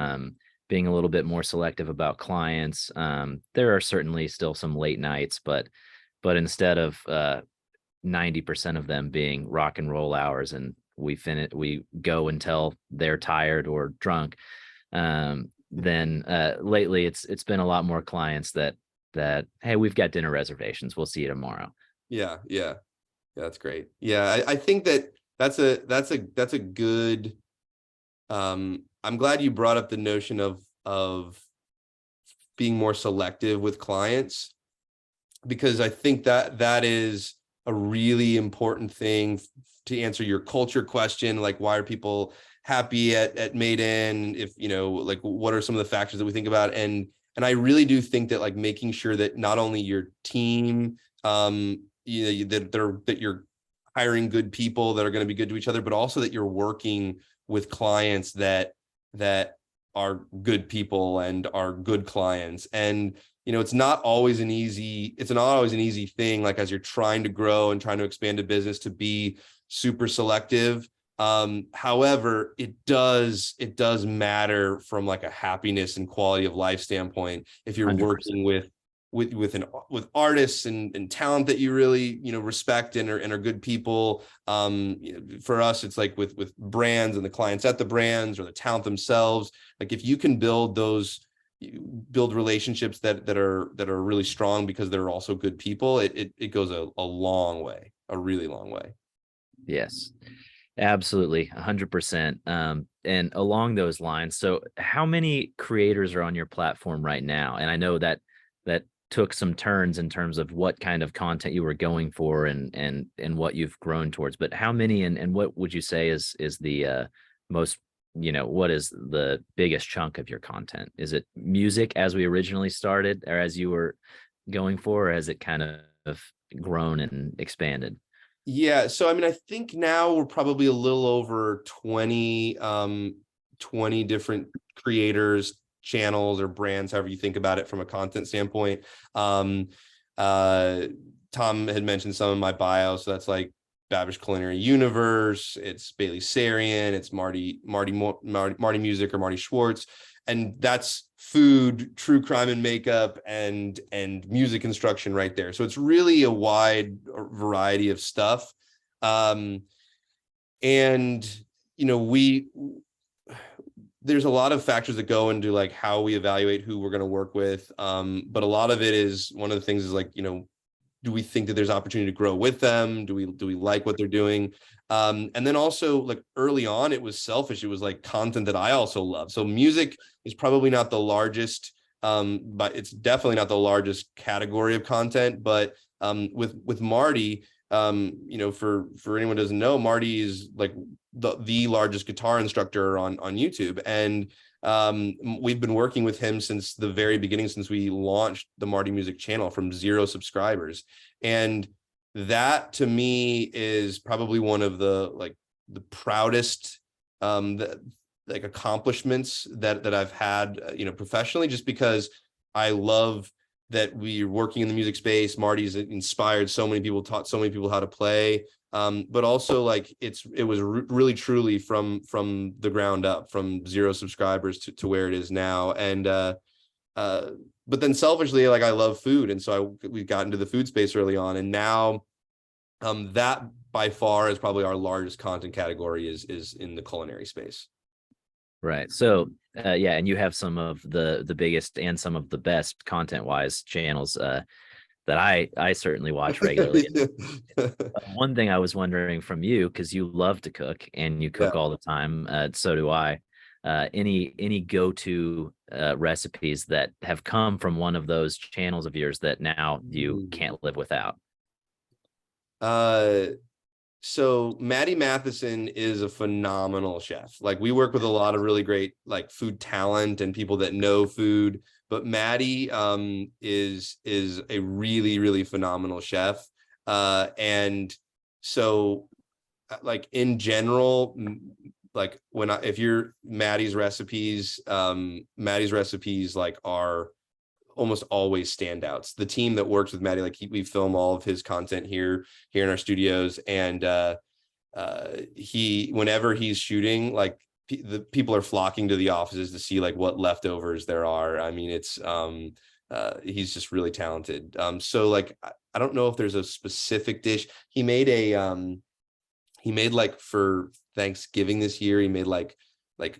being a little bit more selective about clients. There are certainly still some late nights, but instead of 90% of them being rock and roll hours, and we go until they're tired or drunk, then lately it's been a lot more clients that hey, we've got dinner reservations, we'll see you tomorrow. Yeah, that's great. Yeah, I think that's a good. I'm glad you brought up the notion of being more selective with clients, because I think that is a really important thing to answer your culture question. Like, why are people happy at Maiden, if, you know, like what are some of the factors that we think about? And I really do think that like making sure that not only your team, you know, that you're hiring good people that are going to be good to each other, but also that you're working with clients that are good people and are good clients. And, you know, it's not always an easy thing, like as you're trying to grow and trying to expand a business, to be super selective. However, it does matter from like a happiness and quality of life standpoint if you're 100%. working with artists and talent that you really, you know, respect and are good people. You know, for us, it's like with brands and the clients at the brands or the talent themselves. Like if you can build relationships that are really strong because they're also good people, it goes a long way, a really long way. Yes, absolutely. 100%. And along those lines, so how many creators are on your platform right now? And I know that took some turns in terms of what kind of content you were going for and what you've grown towards, but how many, and what would you say is the most, you know, what is the biggest chunk of your content? Is it music as we originally started, or as you were going for, or has it kind of grown and expanded? Yeah, so I mean, I think now we're probably a little over 20 different creators, channels, or brands, however you think about it from a content standpoint. Tom had mentioned some in my bio, so that's like Babish Culinary Universe, it's Bailey Sarian, it's Marty Music or Marty Schwartz, and that's food, true crime and makeup, and music instruction right there. So it's really a wide variety of stuff. And you know, there's a lot of factors that go into like how we evaluate who we're going to work with. But a lot of it is, one of the things is like, you know, do we think that there's opportunity to grow with them? Do we like what they're doing? And then also, like early on, it was selfish. It was like content that I also love. So music is probably not the largest, but it's definitely not the largest category of content. But with Marty, you know, for anyone who doesn't know, Marty is like the largest guitar instructor on YouTube. And we've been working with him since the very beginning, since we launched the Marty Music channel from 0 subscribers. And that to me is probably one of the proudest accomplishments that I've had, you know, professionally, just because I love that we're working in the music space. Marty's inspired so many people, taught so many people how to play. But also like it was really truly from the ground up, from 0 subscribers to where it is now. And but then selfishly, like I love food, and so we got into the food space early on, and now that by far is probably our largest content category is in the culinary space. Right. So yeah, and you have some of the biggest and some of the best content wise channels that I certainly watch regularly. One thing I was wondering from you, because you love to cook and you cook all the time, so do I. Any go-to recipes that have come from one of those channels of yours that now you can't live without? So Maddie Matheson is a phenomenal chef. Like we work with a lot of really great like food talent and people that know food, but Maddie is a really, really phenomenal chef. And so like in general, like if you're Maddie's recipes like are almost always standouts. The team that works with Maddie, like we film all of his content here in our studios, and whenever he's shooting, like the people are flocking to the offices to see like what leftovers there are. I mean, it's he's just really talented. So like I don't know if there's a specific dish. He made like for Thanksgiving this year, he made like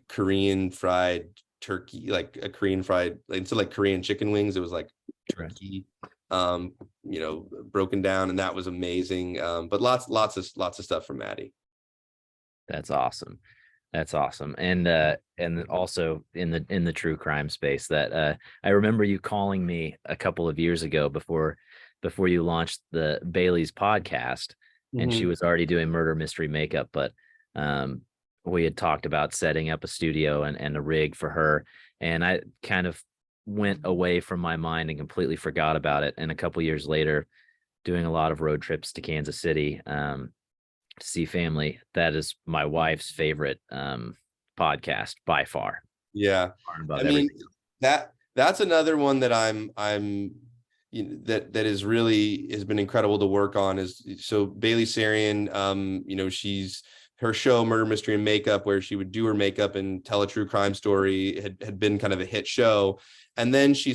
Korean fried turkey, like a Korean fried, instead of like Korean chicken wings, it was like turkey, you know, broken down, and that was amazing. But lots of stuff from Maddie. That's awesome. That's awesome. And also in the true crime space, that I remember you calling me a couple of years ago before you launched the Bailey's podcast, and she was already doing murder mystery makeup, but we had talked about setting up a studio and a rig for her, and I kind of went away from my mind and completely forgot about it. And a couple years later, doing a lot of road trips to Kansas City to see family. That is my wife's favorite podcast by far. Yeah. Far above I mean, everything. that's another one that that is really has been incredible to work on. Is so Bailey Sarian, her show Murder Mystery and Makeup, where she would do her makeup and tell a true crime story, had been kind of a hit show. And then she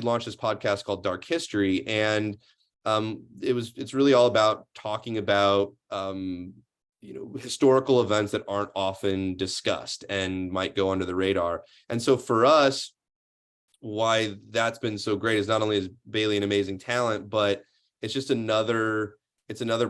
launched this podcast called Dark History, and it's really all about talking about historical events that aren't often discussed and might go under the radar. And so for us, why that's been so great is not only is Bailey an amazing talent, but it's just another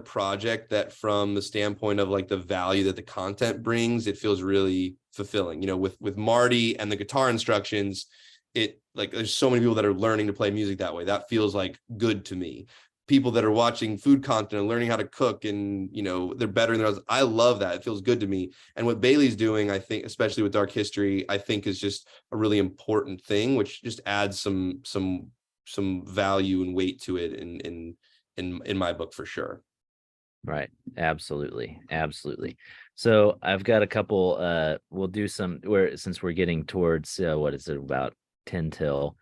project that, from the standpoint of like the value that the content brings, it feels really fulfilling. With Marty and the guitar instructions, it like there's so many people that are learning to play music that way. That feels like good to me. People that are watching food content and learning how to cook, and they're better than others. I love that. It feels good to me. And what Bailey's doing, I think, especially with Dark History, I think is just a really important thing, which just adds some value and weight to it in my book, for sure. Right. Absolutely. So I've got a couple, we'll do some, since we're getting towards, what is it, about 10 till,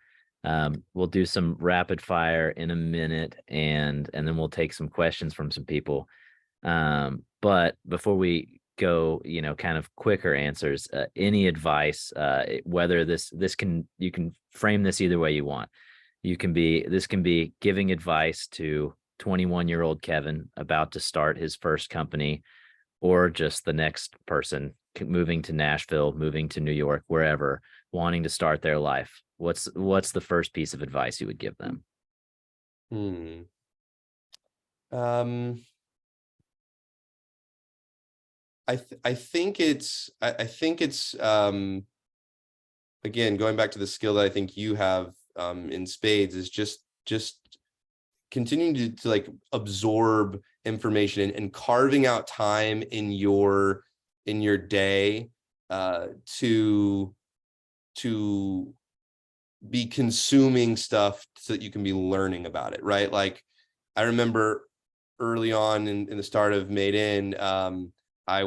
we'll do some rapid fire in a minute, and then we'll take some questions from some people. But before we go, kind of quicker answers, any advice, whether you can frame this either way you want. This can be giving advice to 21-year-old Kevin about to start his first company, or just the next person moving to Nashville, moving to New York, wherever, wanting to start their life. What's the first piece of advice you would give them? I think it's again, going back to the skill that I think you have in spades, is just continuing to like absorb information and carving out time in your day to be consuming stuff so that you can be learning about it, right? Like, I remember early on in the start of Made In, I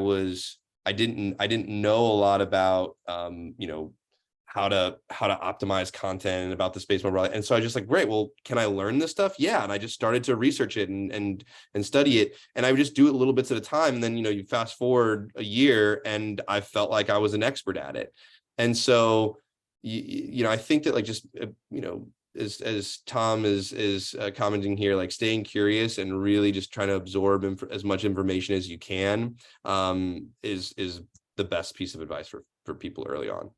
didn't know a lot about how to optimize content and about the space more broadly. And so I just like, great, well, can I learn this stuff? Yeah. And I just started to research it and study it. And I would just do it little bits at a time. And then, you fast forward a year and I felt like I was an expert at it. And so, I think that, like, just, as Tom is commenting here, like staying curious and really just trying to absorb as much information as you can is the best piece of advice for people early on.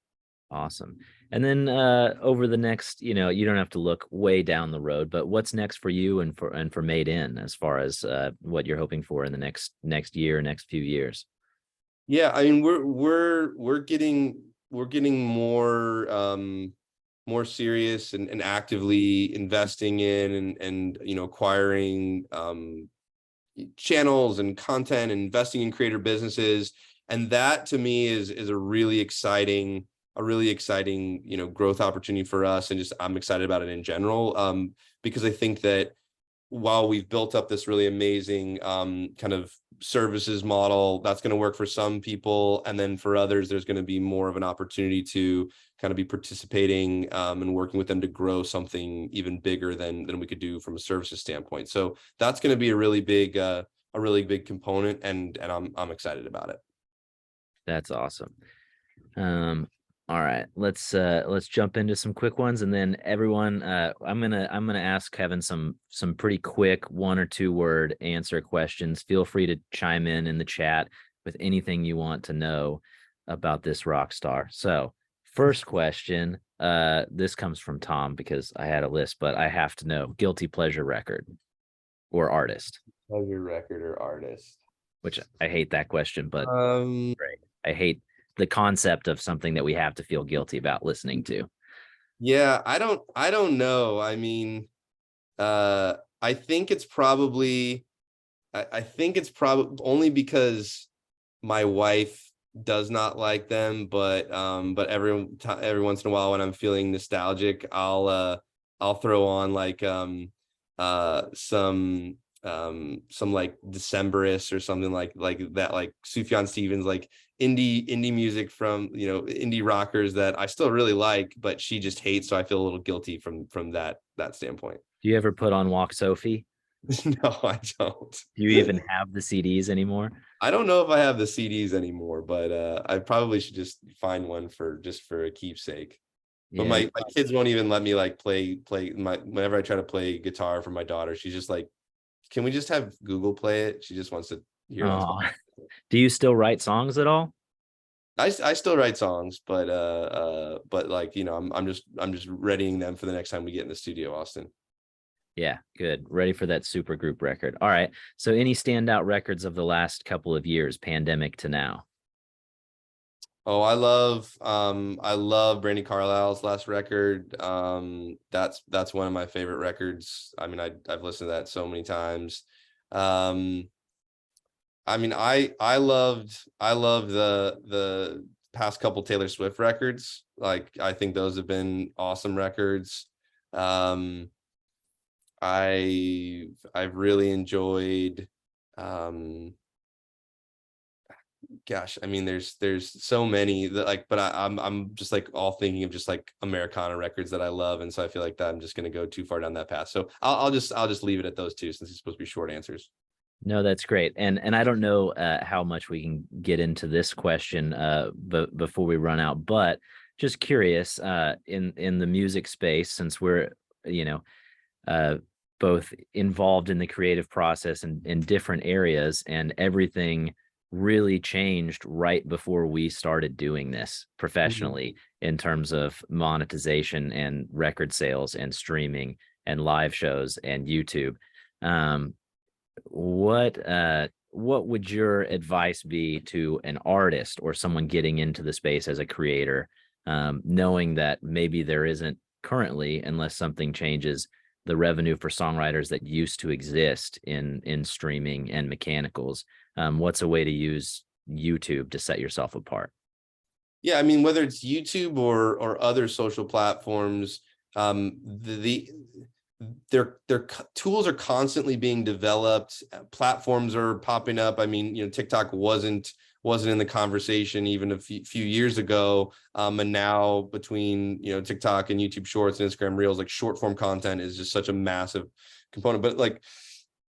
Awesome. And then over the next, you don't have to look way down the road, but what's next for you and for Made In, as far as what you're hoping for in the next year, next few years? Yeah, I mean, we're getting more serious and actively investing in and acquiring channels and content and investing in creator businesses. And that, to me, is a really exciting growth opportunity for us. And just, I'm excited about it in general, because I think that while we've built up this really amazing kind of services model, that's going to work for some people, and then for others, there's going to be more of an opportunity to kind of be participating and working with them to grow something even bigger than we could do from a services standpoint. So that's going to be a really big component, and I'm excited about it. That's awesome. All right, let's jump into some quick ones, and then everyone, I'm gonna ask Kevin some pretty quick 1 or 2 word answer questions. Feel free to chime in the chat with anything you want to know about this rock star. So, first question, this comes from Tom because I had a list, but I have to know: guilty pleasure record or artist? Pleasure record or artist? Which I hate that question, but great. I hate the concept of something that we have to feel guilty about listening to. Yeah, I don't know. I mean, I think it's probably only because my wife does not like them, but every once in a while when I'm feeling nostalgic, I'll throw on like some like Decemberists or something like that, like Sufjan Stevens, like indie music from, indie rockers that I still really like, but she just hates, so I feel a little guilty from that standpoint. Do you ever put on Walk Sophie? No, I don't. Do you even have the CDs anymore? I don't know if I have the CDs anymore, but I probably should just find one for a keepsake. But Yeah, my kids won't even let me like play whenever I try to play guitar for my daughter, she's just like, can we just have Google play it? She just wants to hear us. oh. Do you still write songs at all? I still write songs, but like, I'm just readying them for the next time we get in the studio, Austin. Yeah, good. Ready for that super group record. All right. So any standout records of the last couple of years, pandemic to now? Oh, I love Brandy Carlisle's last record. That's one of my favorite records. I mean, I've listened to that so many times. I mean, I loved the past couple Taylor Swift records. Like, I think those have been awesome records. I've really enjoyed, gosh, I mean, there's so many that, like, but I'm just like all thinking of just like Americana records that I love, and so I feel like that I'm just gonna go too far down that path. So I'll just leave it at those two, since it's supposed to be short answers. No, that's great. And I don't know how much we can get into this question before we run out, but just curious, in the music space, since we're, you know, uh, both involved in the creative process and in different areas, and everything really changed right before we started doing this professionally in terms of monetization and record sales and streaming and live shows and YouTube. Um, what would your advice be to an artist or someone getting into the space as a creator, knowing that maybe there isn't currently, unless something changes, the revenue for songwriters that used to exist in streaming and mechanicals? What's a way to use YouTube to set yourself apart? Yeah, I mean, whether it's YouTube or other social platforms, their tools are constantly being developed. Platforms are popping up. I mean, TikTok wasn't in the conversation even a few years ago, and now between TikTok and YouTube Shorts and Instagram Reels, like short form content is just such a massive component. But like,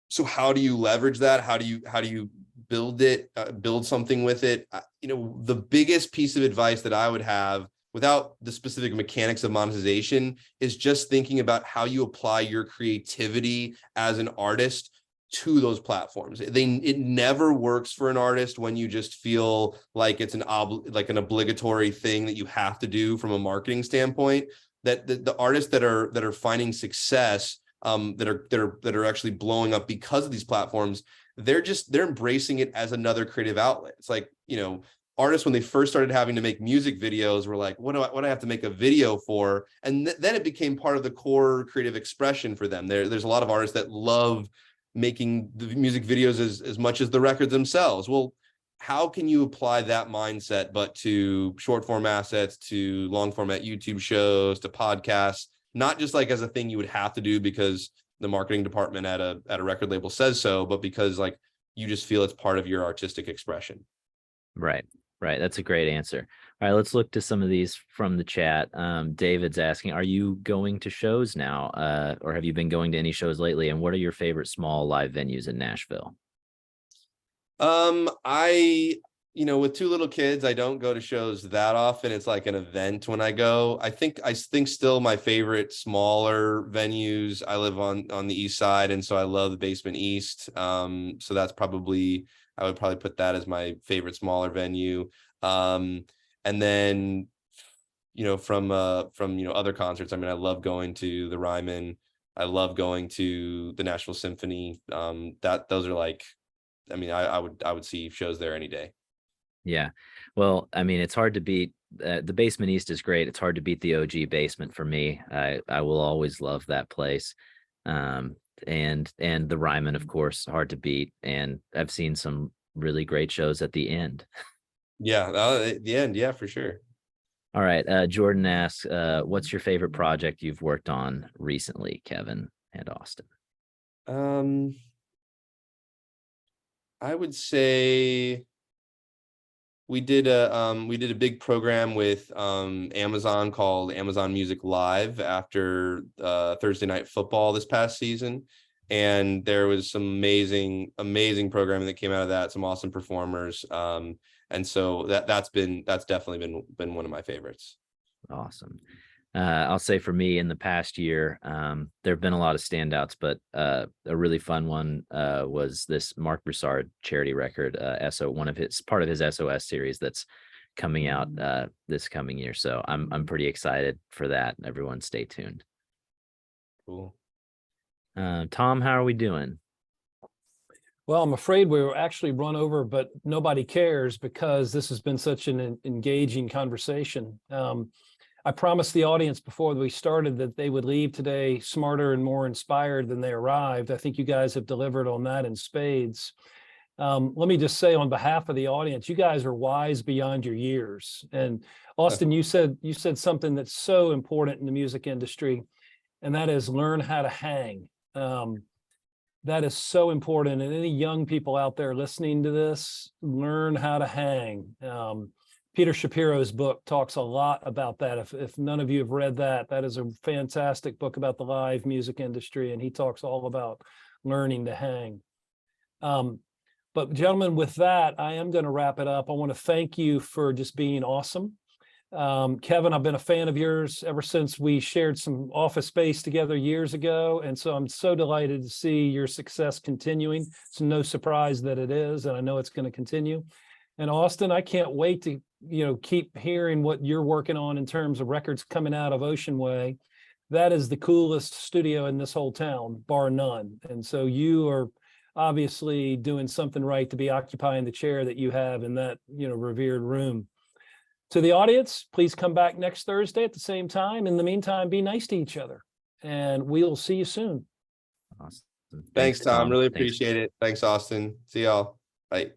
so how do you leverage that? How do you build it, build something with it? The biggest piece of advice that I would have, without the specific mechanics of monetization, is just thinking about how you apply your creativity as an artist to those platforms. It never works for an artist when you just feel like it's an obligatory thing that you have to do from a marketing standpoint. That the artists that are finding success, that are actually blowing up because of these platforms, they're embracing it as another creative outlet. It's like, artists, when they first started having to make music videos, were like, what do I have to make a video for? And then it became part of the core creative expression for them. There's a lot of artists that love making the music videos as much as the records themselves. Well, how can you apply that mindset but to short form assets, to long format YouTube shows, to podcasts, not just like as a thing you would have to do because the marketing department at a record label says so, but because like you just feel it's part of your artistic expression. Right. That's a great answer. All right, let's look to some of these from the chat. David's asking, are you going to shows now? Or have you been going to any shows lately? And what are your favorite small live venues in Nashville? With two little kids, I don't go to shows that often. It's like an event when I go. I think still my favorite smaller venues, I live on the east side, and so I love the Basement East. So that's probably, I would probably put that as my favorite smaller venue. And then, from other concerts, I mean, I love going to the Ryman. I love going to the Nashville Symphony. Those are like, I mean, I would see shows there any day. Yeah. Well, I mean, it's hard to beat. The Basement East is great. It's hard to beat the OG Basement for me. I will always love that place. And the Ryman, of course, hard to beat. And I've seen some really great shows at the end. Yeah, at the end, yeah, for sure. All right. Jordan asks, what's your favorite project you've worked on recently, Kevin and Austin? I would say we did a big program with Amazon called Amazon Music Live after Thursday Night Football this past season. And there was some amazing programming that came out of that, some awesome performers. And so that's definitely been one of my favorites. Awesome. I'll say for me in the past year, there have been a lot of standouts, but a really fun one was this Mark Broussard charity record, part of his SOS series that's coming out this coming year. So I'm pretty excited for that. Everyone stay tuned. Cool. Tom, how are we doing? Well, I'm afraid we were actually run over, but nobody cares because this has been such an engaging conversation. I promised the audience before we started that they would leave today smarter and more inspired than they arrived. I think you guys have delivered on that in spades. Let me just say on behalf of the audience, you guys are wise beyond your years. And Austin, you said something that's so important in the music industry, and that is learn how to hang. That is so important. And any young people out there listening to this, learn how to hang. Peter Shapiro's book talks a lot about that. If none of you have read that, that is a fantastic book about the live music industry, and he talks all about learning to hang. But gentlemen, with that, I am going to wrap it up. I want to thank you for just being awesome. Kevin, I've been a fan of yours ever since we shared some office space together years ago. And so I'm so delighted to see your success continuing. It's no surprise that it is, and I know it's going to continue. And Austin, I can't wait to, keep hearing what you're working on in terms of records coming out of Ocean Way. That is the coolest studio in this whole town, bar none. And so you are obviously doing something right to be occupying the chair that you have in that, revered room. To the audience, please come back next Thursday at the same time. In the meantime, be nice to each other, and we'll see you soon. Awesome. Thanks, Tom. Really Thanks. appreciate it. Thanks, Austin. See y'all. Bye.